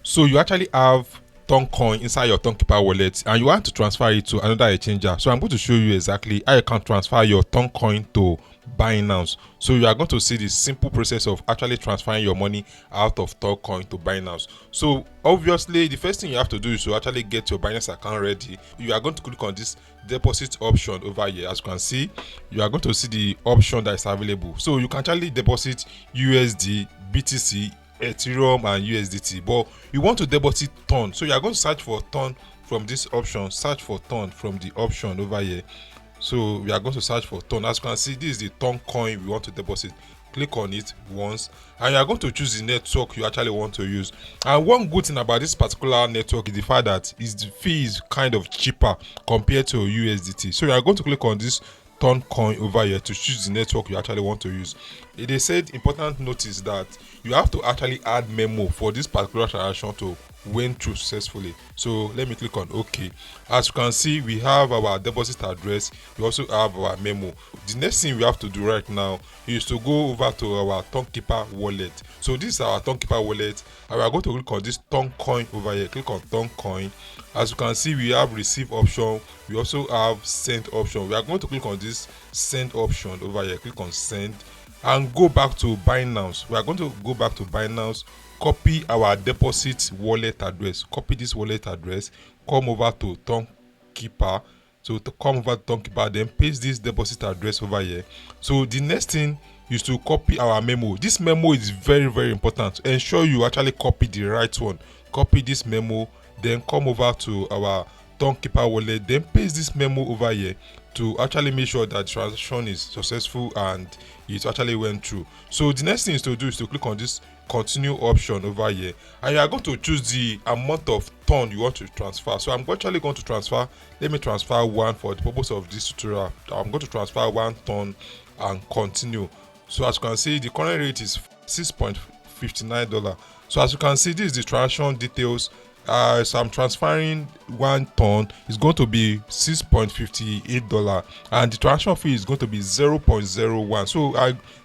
So you actually have Toncoin inside your Tonkeeper wallet and you want to transfer it to another exchanger. So I'm going to show you exactly how you can transfer your Toncoin to Binance. So you are going to see the simple process of actually transferring your money out of Toncoin to Binance. So obviously the first thing you have to do is to actually get your Binance account ready. You are going to click on this deposit option over here. As you can see, you are going to see the option that is available. So you can actually deposit USD, BTC, Ethereum and USDT, but you want to deposit ton. So you are going to search for ton from this option. Search for ton from the option over here. So we are going to search for ton. As you can see, this is the ton coin we want to deposit. Click on it once and you are going to choose the network you actually want to use. And one good thing about this particular network is the fact that the fee is kind of cheaper compared to USDT. So you are going to click on this Toncoin over here to choose the network you actually want to use. They said important notice that you have to actually add memo for this particular transaction to went through successfully. So let me click on OK. As you can see, we have our deposit address. We also have our memo. The next thing we have to do right now is to go over to our Tonkeeper wallet. So this is our Tonkeeper wallet and we are going to click on this Toncoin over here. Click on Toncoin. As you can see, we have receive option. We also have send option. We are going to click on this send option over here. Click on send and go back to Binance. We are going to go back to Binance, copy our deposit wallet address. Copy this wallet address, come over to Tonkeeper. So to come over to Tonkeeper, then paste this deposit address over here. So the next thing is to copy our memo. This memo is very, very important. Ensure you actually copy the right one. Copy this memo, then come over to our Tonkeeper wallet, then paste this memo over here to actually make sure that the transaction is successful and it actually went through. So the next thing is to do is to click on this continue option over here and you are going to choose the amount of ton you want to transfer. So I'm actually going to transfer, let me transfer one for the purpose of this tutorial. I'm going to transfer 1 ton and continue. So as you can see, the current rate is $6.59. So as you can see, this is the transaction details. So I'm transferring 1 ton. It's going to be $6.58 and the transaction fee is going to be 0.01. So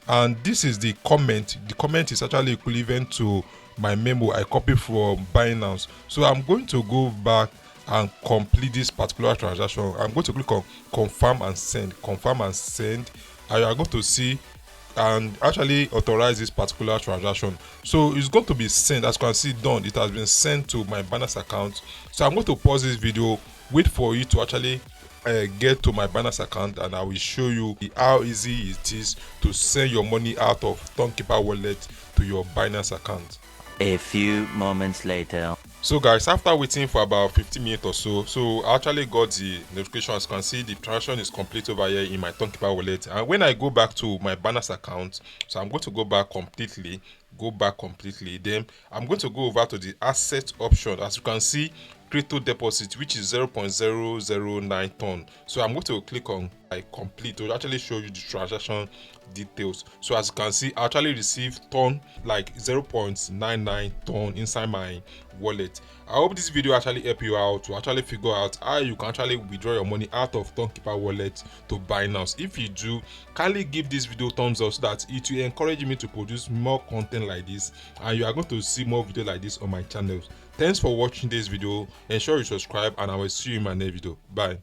and this is the comment. The comment is actually equivalent to my memo I copied from Binance. So I'm going to go back and complete this particular transaction. I'm going to click on confirm and send. Confirm and send, and you are going to see and actually authorize this particular transaction. So it's going to be sent. As you can see, done. It has been sent to my Binance account. So I'm going to pause this video, wait for you to actually get to my Binance account, and I will show you how easy it is to send your money out of Tonkeeper wallet to your Binance account. A few moments later. So guys, after waiting for about 15 minutes or so I actually got the notification. As you can see, the transaction is complete over here in my Tonkeeper wallet. And when I go back to my Binance account, so I'm going to go back completely, then I'm going to go over to the asset option. As you can see, crypto deposit, which is 0.009 ton. So I'm going to click on complete to actually show you the transaction details. So as you can see, I actually received ton like 0.99 ton inside my wallet. I hope this video actually help you out to actually figure out how you can actually withdraw your money out of Tonkeeper wallet to Binance. If you do, kindly give this video thumbs up so that it will encourage me to produce more content like this, and you are going to see more videos like this on my channel. Thanks for watching this video. Ensure you subscribe and I will see you in my next video. Bye.